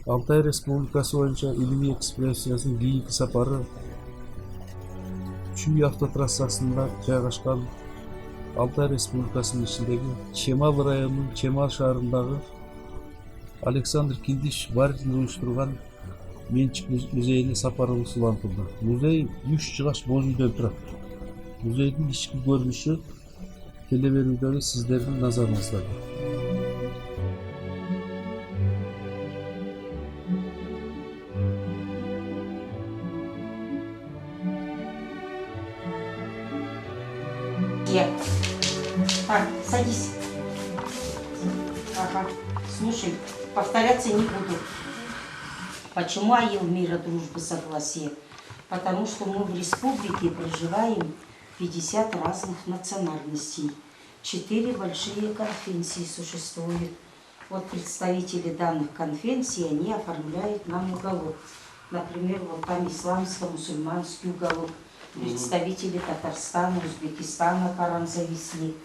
Алтай Республикасы боюнча илимий экспедициясынын кийинки сапары Чүй автотрассасында жайгашкан Алтай Республикасынын ичиндеги Чемал районунун Чемал шаарындагы Александр Киндиш Варин уюштурган Менчик музейине сапары улантылды. Музей 3 жыгач боз үйдөн турат. Музейдин ички көрүнүшү телеберүүдөгү сиздердин назарыңыздарда. Так, садись. Ага. Слушай, повторяться не буду. Почему аил мира, дружбы, согласия? Потому что мы в республике проживаем 50 разных национальностей. 4 большие конфессии существуют. Вот представители данных конфессий, они оформляют нам уголок. Например, вот там исламско-мусульманский уголок. Представители Татарстана, Узбекистана Коран завезли.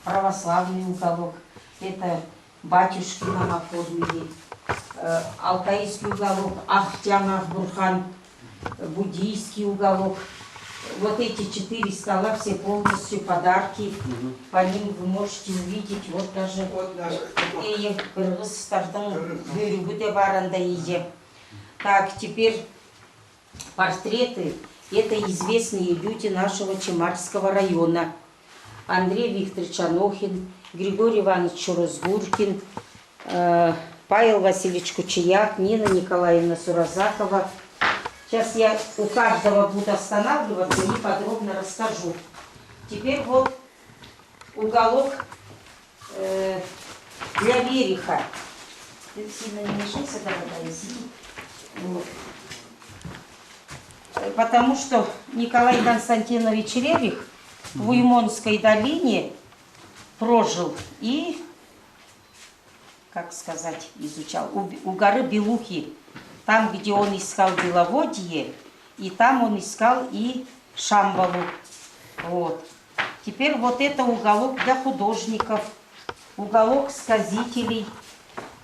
Православный уголок. Это батюшки нам оформили. Алтайский уголок, Ахтян Ахбурхан, буддийский уголок. Вот эти 4 стола все полностью подарки. По ним вы можете увидеть, вот даже Так, теперь портреты. Это известные люди нашего Чемальского района. Андрей Викторович Анохин, Григорий Иванович Чурозгуркин, Павел Васильевич Кучияк, Нина Николаевна Суразакова. Сейчас я у каждого буду останавливаться и подробно расскажу. Теперь вот уголок для Вериха. Ты сильно не мешайся, дорогая, сиди. Вот. Потому что Николай Константинович Рерих в Уймонской долине прожил и, как сказать, изучал у горы Белухи, там, где он искал Беловодье, и там он искал и Шамбалу. Вот. Теперь вот это уголок для художников, уголок сказителей.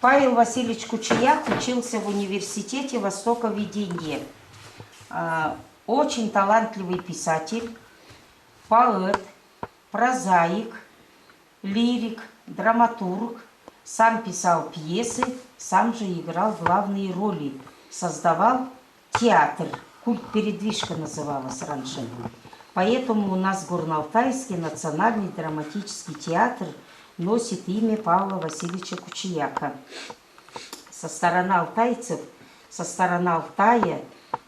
Павел Васильевич Кучияк учился в университете Востоковедения. Очень талантливый писатель, поэт, прозаик, лирик, драматург. Сам писал пьесы, сам же играл главные роли. Создавал театр, культ-передвижка называлась раньше. Поэтому у нас Горно-Алтайский национальный драматический театр носит имя Павла Васильевича Кучияка. Со стороны алтайцев, со стороны Алтая,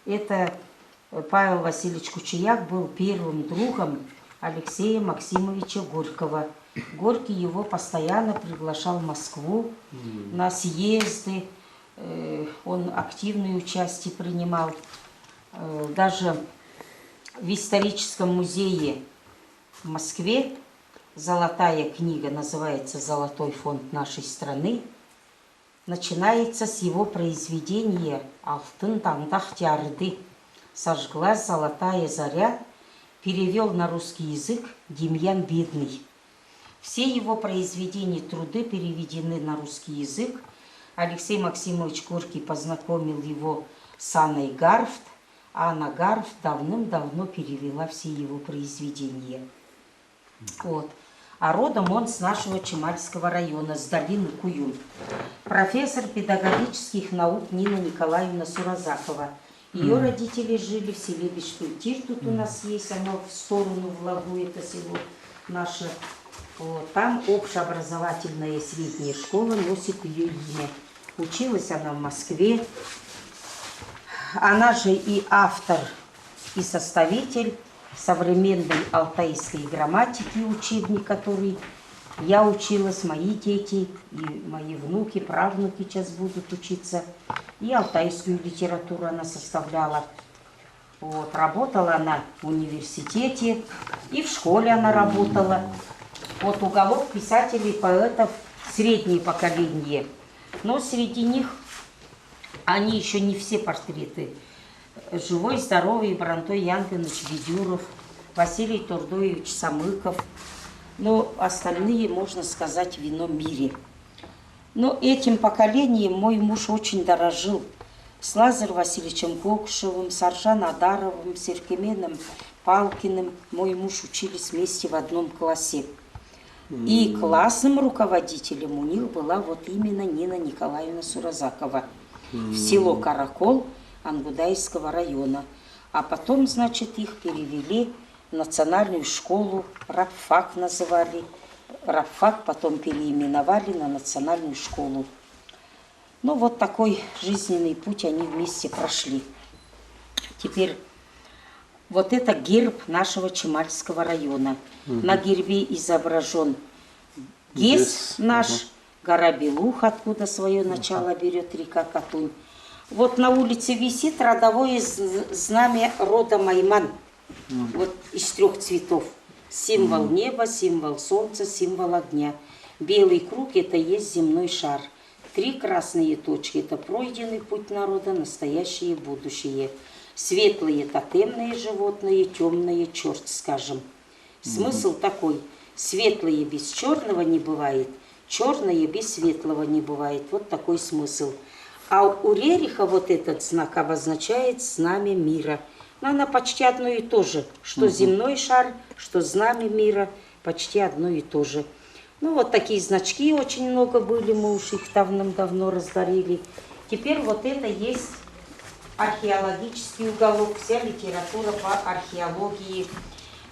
это Павел Васильевич Кучияк был первым другом Алексея Максимовича Горького. Горький его постоянно приглашал в Москву на съезды. Он активное участие принимал. Даже в историческом музее в Москве золотая книга, называется «Золотой фонд нашей страны», начинается с его произведения «Алтын таңдақ тярды», «Сожглась золотая заря», перевел на русский язык Демьян Бедный. Все его произведения, труды переведены на русский язык. Алексей Максимович Горький познакомил его с Анной Гарфт, а Анна Гарфт давным-давно перевела все его произведения. Вот. А родом он с нашего Чемальского района, с долины Куюн. Профессор педагогических наук Нина Николаевна Суразакова. Ее родители жили в селе Бешпультир, тут у нас есть, оно в сторону в Лагу, это село наше. Вот. Там общеобразовательная средняя школа носит ее имя. Училась она в Москве. Она же и автор, и составитель современной алтайской грамматики, учебник, который я училась, мои дети и мои внуки, правнуки сейчас будут учиться. И алтайскую литературу она составляла. Вот. Работала она в университете, и в школе она работала. Вот уголок писателей, поэтов, среднее поколение. Но среди них они еще не все портреты. Живой, здоровый Брантой Янганович Ведюров, Василий Турдоевич Самыков. Но остальные, можно сказать, в ином мире. Но этим поколением мой муж очень дорожил. С Лазарем Васильевичем Гокшевым, с Аржан Адаровым, с Иркеменом Палкиным мой муж учились вместе в одном классе. И классным руководителем у них была вот именно Нина Николаевна Суразакова в село Каракол Ангудайского района. А потом, значит, их перевели в национальную школу, рабфак называли. Рабфак потом переименовали на национальную школу. Ну, вот такой жизненный путь они вместе прошли. Теперь вот это герб нашего Чемальского района. На гербе изображен Гес наш, гора Белух, откуда свое начало берет река Катунь. Вот на улице висит родовое знамя рода Майман. Вот из 3 цветов. Символ неба, символ солнца, символ огня. Белый круг – это есть земной шар. 3 красные точки – это пройденный путь народа, настоящее и будущее. Светлые – тотемные животные, темные – черт, скажем. Смысл такой: светлое без черного не бывает, черное без светлого не бывает. Вот такой смысл. А у Рериха вот этот знак обозначает знамя мира. Но она почти одно и то же. Что земной шар, что знамя мира, почти одно и то же. Ну вот такие значки очень много были, мы уж их давным-давно раздарили. Теперь вот это есть археологический уголок, вся литература по археологии,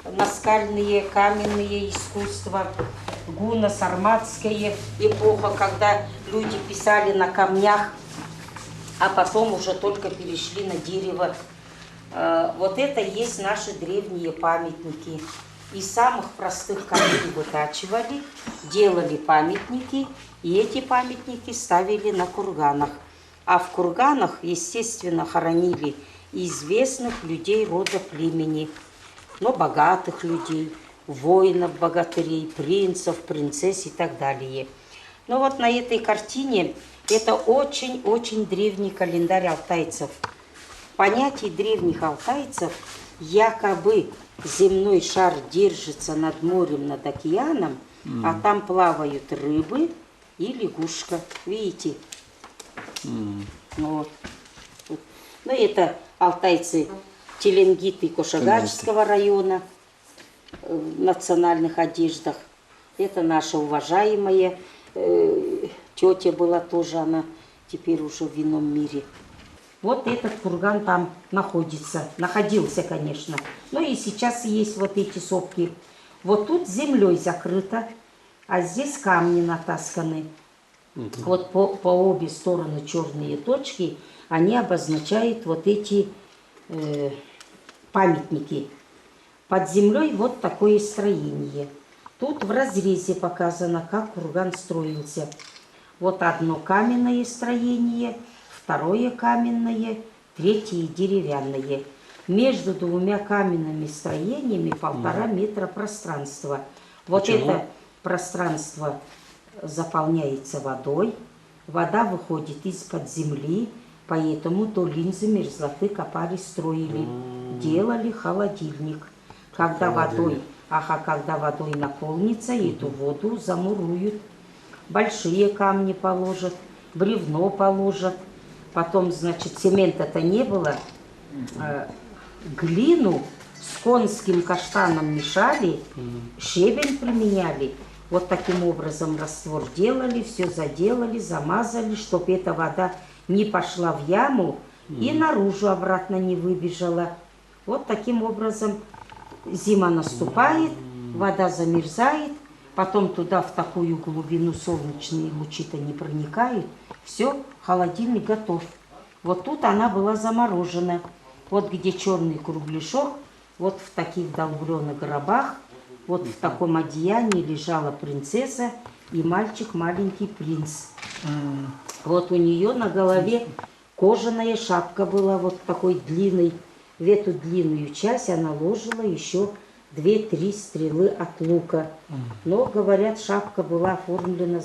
наскальные, каменные искусства, гуно-сарматская эпоха, когда люди писали на камнях, а потом уже только перешли на дерево. Вот это есть наши древние памятники. Из самых простых камней вытачивали, делали памятники, и эти памятники ставили на курганах. А в курганах, естественно, хоронили известных людей рода племени, но богатых людей, воинов, богатырей, принцев, принцесс и так далее. Но вот на этой картине это очень-очень древний календарь алтайцев. Понятие древних алтайцев: якобы земной шар держится над морем, над океаном, а там плавают рыбы и лягушка. Видите? Вот. Ну, это алтайцы Теленгиты Кошагачского района в национальных одеждах. Это наша уважаемая тетя была тоже, она теперь уже в ином мире. Вот этот курган там находился, конечно. Ну и сейчас есть вот эти сопки. Вот тут землей закрыто, а здесь камни натасканы. Вот по обе стороны черные точки, они обозначают вот эти памятники. Под землей вот такое строение. Тут в разрезе показано, как курган строился. Вот одно каменное строение, второе каменное, третье деревянное. Между 2 каменными строениями 1,5 метра пространства. Вот это пространство заполняется водой, вода выходит из-под земли, поэтому то линзы мерзлоты копали, строили, делали холодильник. Когда водой наполнится, эту воду замуруют, большие камни положат, бревно положат, потом, значит, цемента-то не было, глину с конским каштаном мешали, щебень применяли. Вот таким образом раствор делали, все заделали, замазали, чтобы эта вода не пошла в яму и наружу обратно не выбежала. Вот таким образом зима наступает, вода замерзает, потом туда в такую глубину солнечные лучи-то не проникают. Все, холодильник готов. Вот тут она была заморожена. Вот где черный кругляшок, вот в таких долбленных гробах, вот в таком одеянии лежала принцесса и мальчик, маленький принц. Вот у нее на голове кожаная шапка была вот такой длинной. В эту длинную часть она ложила еще 2-3 стрелы от лука. Но, говорят, шапка была оформлена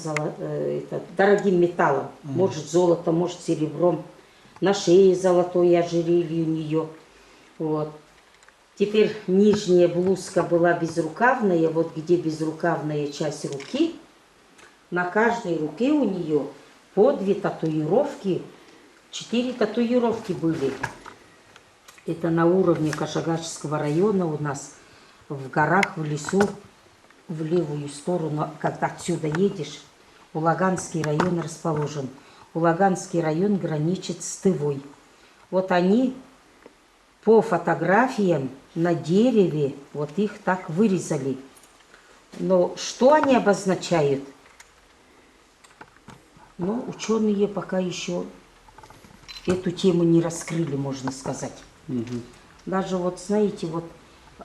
дорогим металлом. Может, золотом, может, серебром. На шее золотое ожерелье у нее. Вот. Теперь нижняя блузка была безрукавная, вот где безрукавная часть руки, На каждой руке у нее по 2 татуировки, 4 татуировки были. Это на уровне Кашагашского района у нас, в горах, в лесу, в левую сторону, когда отсюда едешь, Улаганский район расположен. Улаганский район граничит с Тывой. Вот они по фотографиям на дереве, вот их так вырезали. Но что они обозначают? Ну, ученые пока еще эту тему не раскрыли, можно сказать. Даже вот, знаете, вот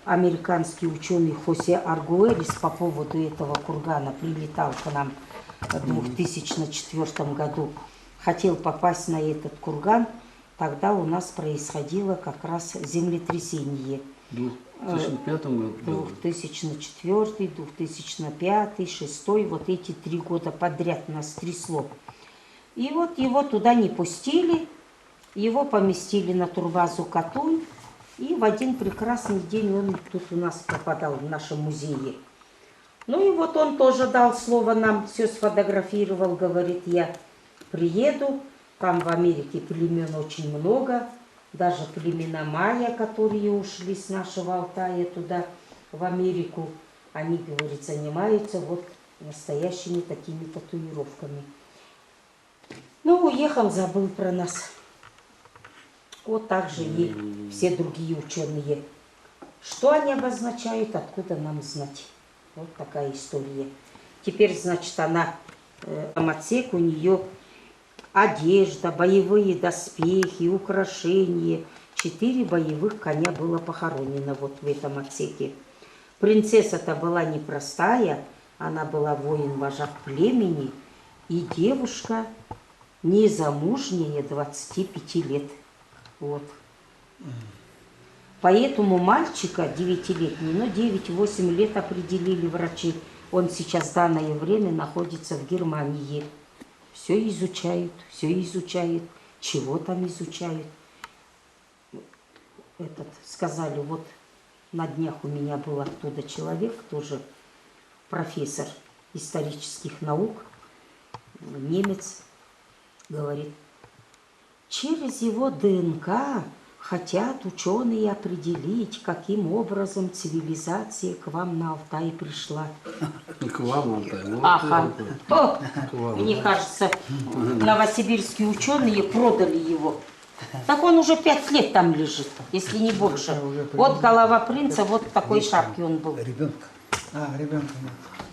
американский ученый Хосе Аргуэрис по поводу этого кургана прилетал к нам в 2004 году. Хотел попасть на этот курган, тогда у нас происходило как раз землетрясение. В 2005 году? 2004, 2005, 2006, вот эти 3 года подряд нас трясло. И вот его туда не пустили, его поместили на турбазу Катунь, и в один прекрасный день он тут у нас пропадал в нашем музее. Ну и вот он тоже дал слово нам, все сфотографировал, говорит, я приеду, там в Америке племен очень много, даже племена майя, которые ушли с нашего Алтая туда, в Америку, они, говорит, занимаются вот настоящими такими татуировками. Ну, уехал, забыл про нас. Вот так же и все другие ученые. Что они обозначают, откуда нам знать? Вот такая история. Теперь, значит, она, отсек, у нее одежда, боевые доспехи, украшения. 4 боевых коня было похоронено вот в этом отсеке. Принцесса-то была непростая, она была воин-вожак племени, и девушка незамужняя, 25 лет. Вот. Поэтому мальчика 9-летний, ну 9-8 лет определили врачи, он сейчас в данное время находится в Германии. Все изучают, чего там изучают. Сказали, вот на днях у меня был оттуда человек, тоже профессор исторических наук, немец, говорит, через его ДНК хотят ученые определить, каким образом цивилизация к вам на Алтай пришла. К вам, Алтай. Вот Ага. вам. Мне кажется, новосибирские ученые продали его. Так он уже 5 лет там лежит, если не больше. Вот голова принца, вот в такой шапке он был. Ребенка. Ребенка.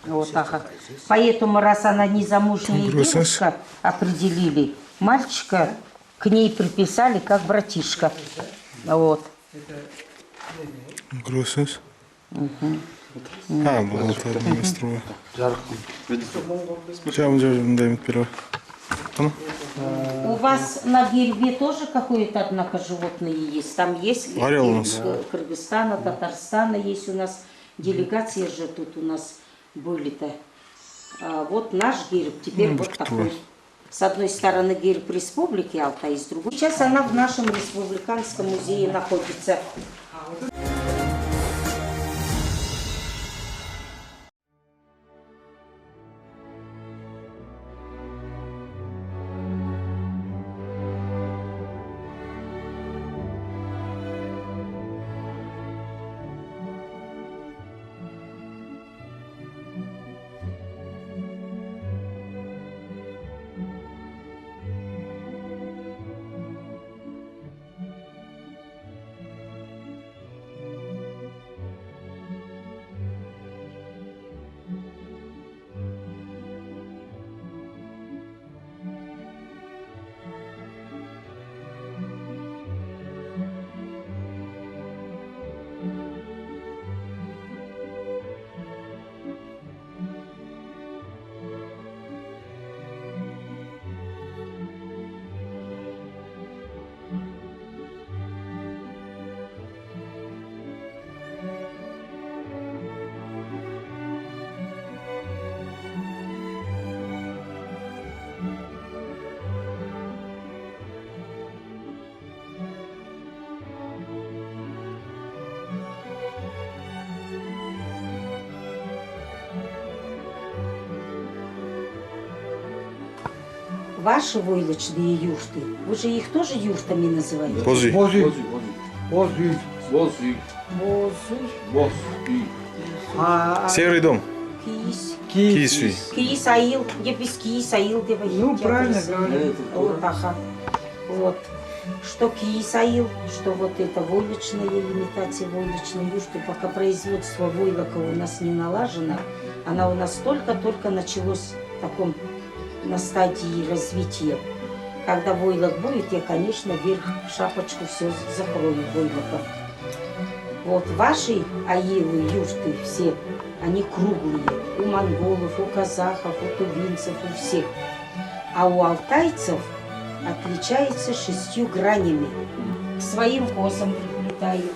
Вот, ага. Поэтому, раз она незамужняя девушка, определили, мальчика к ней приписали как братишка. Вот. Грусис. Вот это настроено. Сейчас мы даем вперед. У вас на гербе тоже какое-то, однако, животное есть? Там есть Орел у нас. Кыргызстана, Татарстана есть у нас. Делегации же тут у нас были-то. Вот наш герб теперь вот такой. С одной стороны герб Республики Алтай, с другой. Сейчас она в нашем республиканском музее находится. ваши войлочные юрты, вы же их тоже юртами называете? Божий. Божий. Божий. Бозуй, А Серый дом. кис, Кисви. кисаил, где без кисаил, где вы Ну, правильно говорю. Вот, ага. Вот. Что кисаил, что вот это войлочная имитация войлочной юшты, пока производство войлока у нас не налажено, она у нас только-только началось в таком на стадии развития. Когда войлок будет, я, конечно, вверх шапочку все закрою войлоком. Вот ваши аилы, юшты все, они круглые. У монголов, у казахов, у тувинцев, у всех. А у алтайцев отличается 6 гранями. К своим косам приплетают.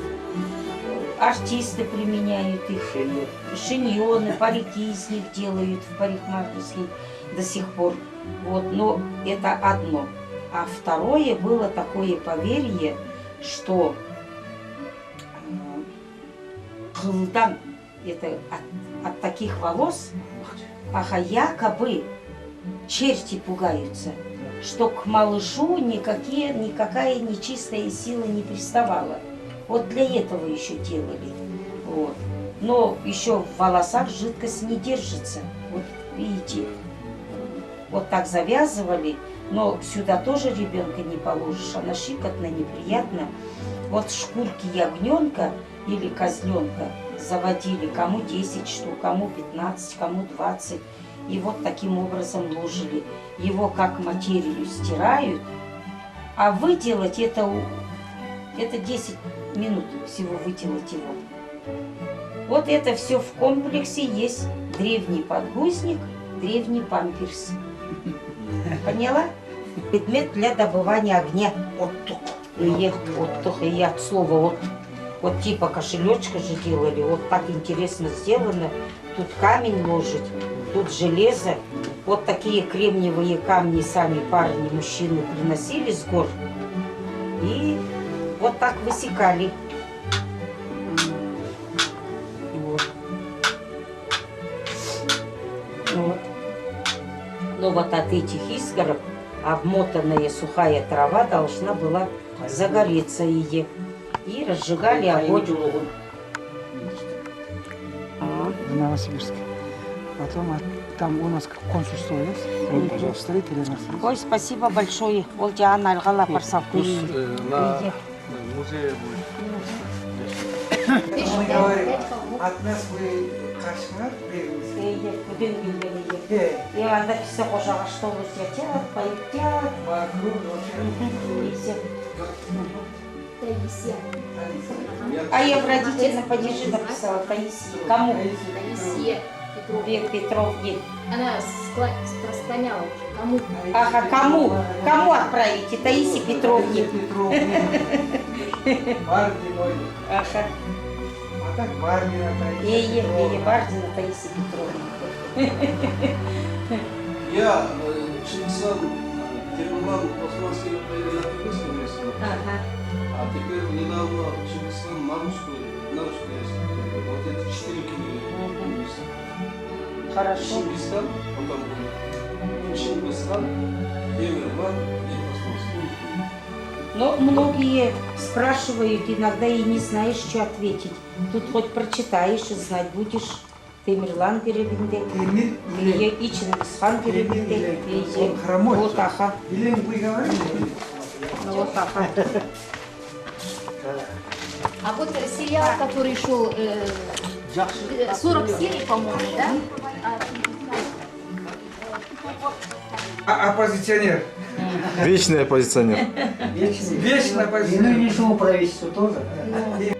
Артисты применяют их. Шиньоны, парики из них делают в парикмахерских до сих пор. Вот, но это одно. А второе было такое поверье, что кылдан, это от таких волос, ага, якобы черти пугаются, что к малышу никакая нечистая сила не приставала. Вот для этого еще делали. Вот. Но еще в волосах жидкость не держится. Вот видите, вот так завязывали, но сюда тоже ребенка не положишь, она щикотно, неприятно. Вот шкурки ягненка или козленка заводили, кому 10 штук, кому 15, кому 20. И вот таким образом ложили. Его как материю стирают, а выделать это 10 минут всего выделать его. Вот это все в комплексе есть. Древний подгузник, древний памперс. Поняла? Предмет для добывания огня. Оттук. И от слова вот типа кошелечка же делали. Вот так интересно сделано. Тут камень ложить, тут железо. Вот такие кремниевые камни сами парни, мужчины приносили с гор. И вот так высекали. Вот. Но вот от этих искорок обмотанная сухая трава должна была загореться ее. И разжигали огонь. В Новосибирске. Потом там у нас консульство есть. Вот, пожалуйста. Встретили нас. Ой, спасибо большое. Ол жаған алғала барсақ. На музее будет. Мы говорим, от нас вы кошмар бегали. И анда писа қожаға что летят, поедят. Вокруг вообще. Таисия. А я в родительном падеже написала Таисия. Кому? Таисия Петровна. Петровне. Она распространяла. Кому? Ага, кому? Кому отправите? Таисии Петровне. Бардиной. Ага. А так Бардина Таисия. Бардина Таисия Петровна. Я Чингисхан, Темурлан Османский переводил место, Ага. а теперь недавно Чингисхан на русскую язык. Вот эти 4 книги места. Хорошо. Чингисхан, потом будет Чингисхан, Темурлан и Османский. Но многие спрашивают, иногда и не знаешь, что ответить. Тут хоть прочитаешь и знать будешь. Темирлан перевинде, и Чингисхан перевинде, вот аха. Или вы говорите? Вот аха. А вот сериал, который шел 40 серий, по-моему, да? Оппозиционер. Вечный оппозиционер. Вечно оппозиционер. нынешнему правительству тоже. И